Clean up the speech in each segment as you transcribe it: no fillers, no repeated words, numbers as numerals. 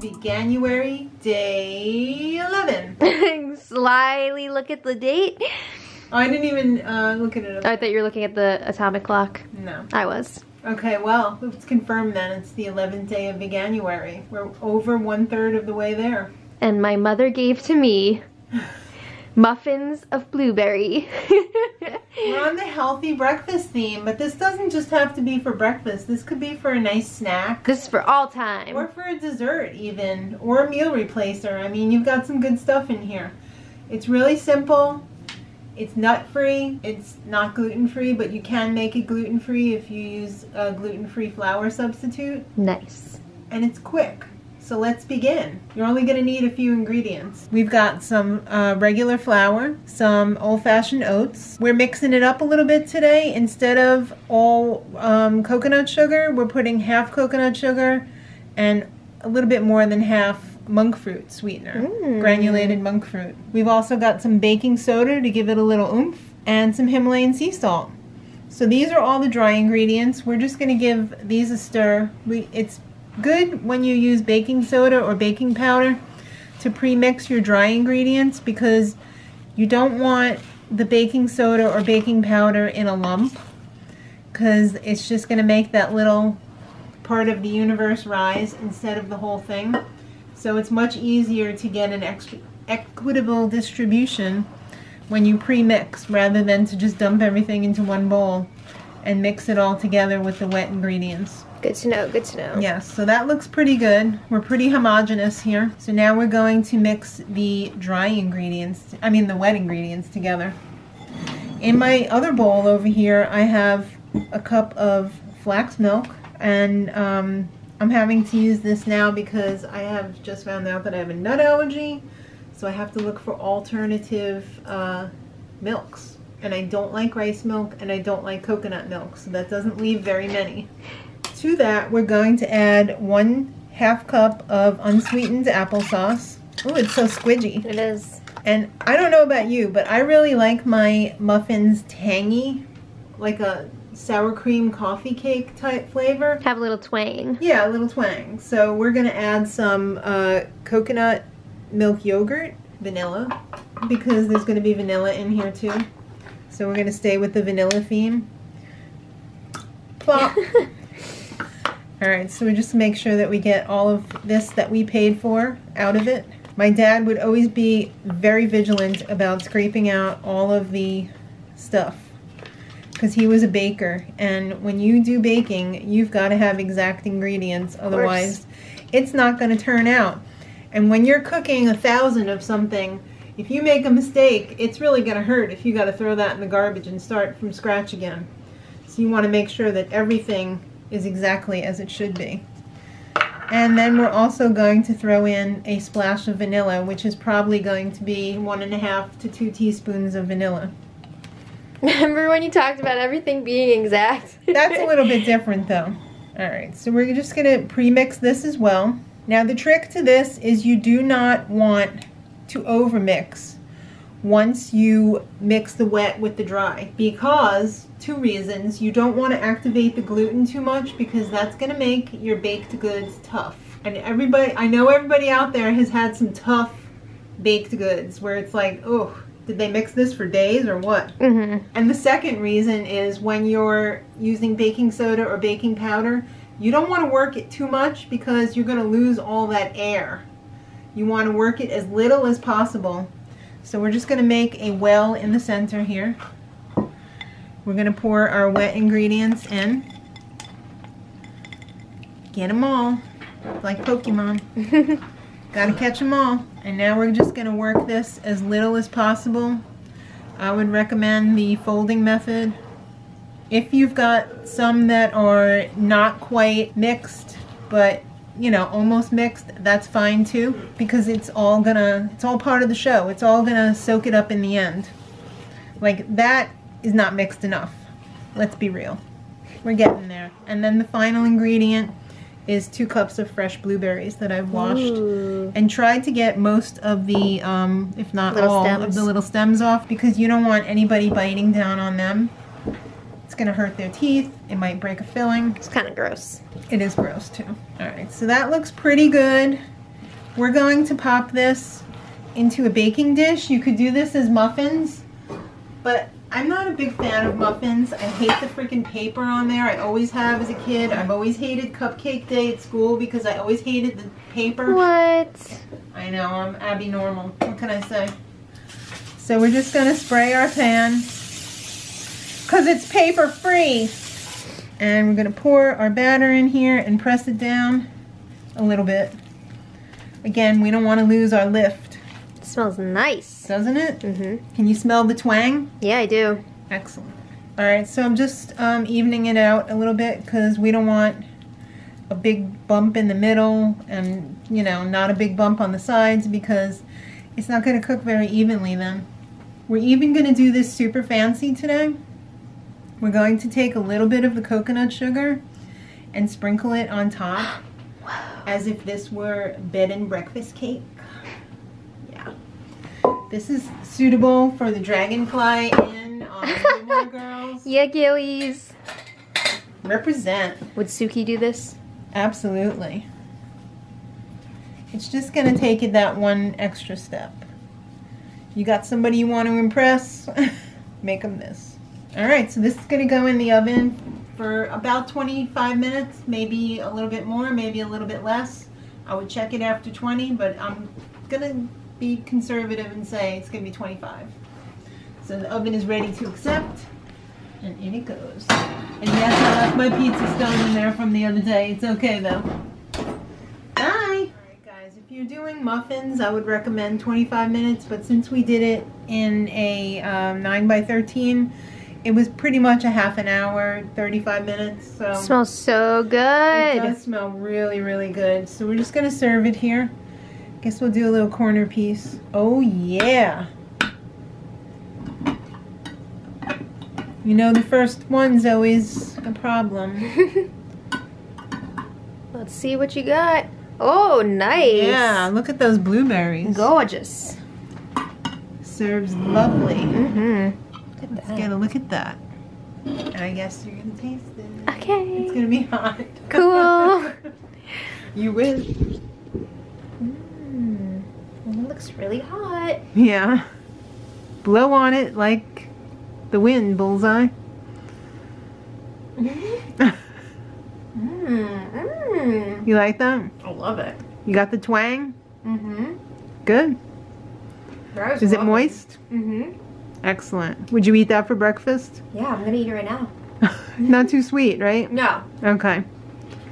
Veganuary, day 11. Slyly look at the date. Oh, I didn't even look at it. I thought you were looking at the atomic clock. No. I was. Okay, well, let's confirm then. It's the 11th day of Veganuary. We're over 1/3 of the way there. And my mother gave to me muffins of blueberry. We're on the healthy breakfast theme, but this doesn't just have to be for breakfast. This could be for a nice snack. This is for all time. Or for a dessert even, or a meal replacer. I mean, you've got some good stuff in here. It's really simple. It's nut-free. It's not gluten-free, but you can make it gluten-free if you use a gluten-free flour substitute. Nice. And it's quick. So let's begin. You're only going to need a few ingredients. We've got some regular flour, some Old Fashioned Oats. We're mixing it up a little bit today. Instead of all coconut sugar, we're putting half coconut sugar and a little bit more than half Monkfruit sweetener, granulated Monkfruit. We've also got some baking soda to give it a little oomph and some Himalayan sea salt. So these are all the dry ingredients. We're just going to give these a stir. It's good when you use baking soda or baking powder to pre-mix your dry ingredients because you don't want the baking soda or baking powder in a lump because it's just going to make that little part of the universe rise instead of the whole thing. So it's much easier to get an equitable distribution when you pre-mix rather than to just dump everything into one bowl and mix it all together with the wet ingredients. Good to know, good to know. Yes, so that looks pretty good. We're pretty homogeneous here. So now we're going to mix the dry ingredients, the wet ingredients together. In my other bowl over here, I have a cup of flax milk, and I'm having to use this now because I have just found out that I have a nut allergy, so I have to look for alternative milks. And I don't like rice milk, and I don't like coconut milk, so that doesn't leave very many. To that, we're going to add 1/2 cup of unsweetened applesauce. Oh, it's so squidgy. It is. And I don't know about you, but I really like my muffins tangy, like a sour cream coffee cake type flavor. Have a little twang. Yeah, a little twang. So we're going to add some coconut milk yogurt, vanilla, because there's going to be vanilla in here too. So we're going to stay with the vanilla theme. Plop. Alright, so we just make sure that we get all of this that we paid for out of it. My dad would always be very vigilant about scraping out all of the stuff because he was a baker, and when you do baking, you've got to have exact ingredients, otherwise it's not going to turn out. And when you're cooking 1,000 of something, if you make a mistake, it's really going to hurt if you got to throw that in the garbage and start from scratch again. So you want to make sure that everything is exactly as it should be. And then we're also going to throw in a splash of vanilla, which is probably going to be 1.5 to 2 teaspoons of vanilla. Remember when you talked about everything being exact? That's a little bit different though. Alright, so we're just going to pre-mix this as well. Now the trick to this is you do not want to overmix once you mix the wet with the dry, because 2 reasons. You don't want to activate the gluten too much because that's going to make your baked goods tough. And I know everybody out there has had some tough baked goods where it's like, oh, did they mix this for days or what? And the second reason is when you're using baking soda or baking powder, you don't want to work it too much because you're going to lose all that air. You want to work it as little as possible. So we're just going to make a well in the center here. We're going to pour our wet ingredients in. Get them all, like Pokemon. Gotta catch them all. And now we're just going to work this as little as possible. I would recommend the folding method. If you've got some that are not quite mixed, but almost mixed, that's fine too, because it's all part of the show. It's all gonna soak it up in the end. Like, that is not mixed enough. Let's be real. We're getting there. And then the final ingredient is 2 cups of fresh blueberries that I've washed. And tried to get most of the, if not all, of the little stems off, because you don't want anybody biting down on them. It's going to hurt their teeth. It might break a filling. It's kind of gross. It is gross too. Alright, so that looks pretty good. We're going to pop this into a baking dish. You could do this as muffins, but I'm not a big fan of muffins. I hate the freaking paper on there. I always have as a kid. I've always hated cupcake day at school because I always hated the paper. What? I know, I'm Abby Normal. What can I say? So we're just gonna spray our pan because it's paper free. And we're gonna pour our batter in here and press it down a little bit. Again, we don't want to lose our lift. It smells nice. Doesn't it? Mm-hmm. Can you smell the twang? Yeah, I do. Excellent. All right, so I'm just evening it out a little bit because we don't want a big bump in the middle and, you know, not a big bump on the sides because it's not going to cook very evenly then. We're even going to do this super fancy today. We're going to take a little bit of the coconut sugar and sprinkle it on top as if this were bed and breakfast cake. Yeah. This is suitable for the dragonfly in on Gilmore Girls. Yeah, Gillies. Represent. Would Suki do this? Absolutely. It's just going to take it that one extra step. You got somebody you want to impress? Make them this. Alright, so this is going to go in the oven for about 25 minutes, maybe a little bit more, maybe a little bit less. I would check it after 20, but I'm going to be conservative and say it's going to be 25. So the oven is ready to accept, and in it goes. And yes, I left my pizza stone in there from the other day. It's okay though. Bye! Alright guys, if you're doing muffins, I would recommend 25 minutes, but since we did it in a 9x13, it was pretty much a half an hour, 35 minutes. So It smells so good. It does smell really, really good. So we're just going to serve it here. Guess we'll do a little corner piece. Oh yeah. You know, the first one's always a problem. Let's see what you got. Oh, nice. Yeah, look at those blueberries. Gorgeous. Serves lovely. Mm-hmm. Let's get a look at that. And I guess you're going to taste it. Okay. It's going to be hot. Cool. You will. It looks really hot. Yeah. Blow on it like the wind, bullseye. You like that? I love it. You got the twang? Mm-hmm. Good. Is it moist? Mm-hmm. Excellent. Would you eat that for breakfast? Yeah, I'm gonna eat it right now. Not too sweet, right? No. Okay.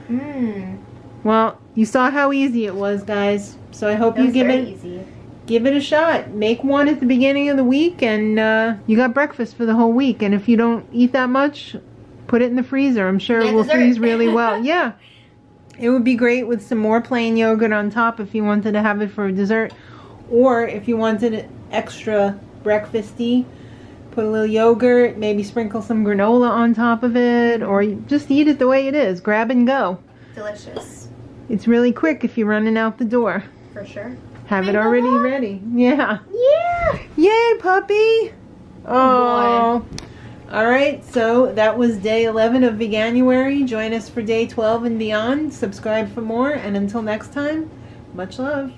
Mmm. Well, you saw how easy it was, guys. So I hope you give it a shot. Make one at the beginning of the week, and you got breakfast for the whole week. And if you don't eat that much, put it in the freezer. I'm sure it will freeze really well. Yeah. It would be great with some more plain yogurt on top if you wanted to have it for dessert. Or if you wanted it extra breakfasty, put a little yogurt, maybe sprinkle some granola on top of it, or you just eat it the way it is. Grab and go. Delicious. It's really quick if you're running out the door. For sure. Have it already ready. Yeah. Yeah. Yay, puppy. Oh boy. Alright, so that was day 11 of Veganuary. Join us for day 12 and beyond. Subscribe for more, and until next time, much love.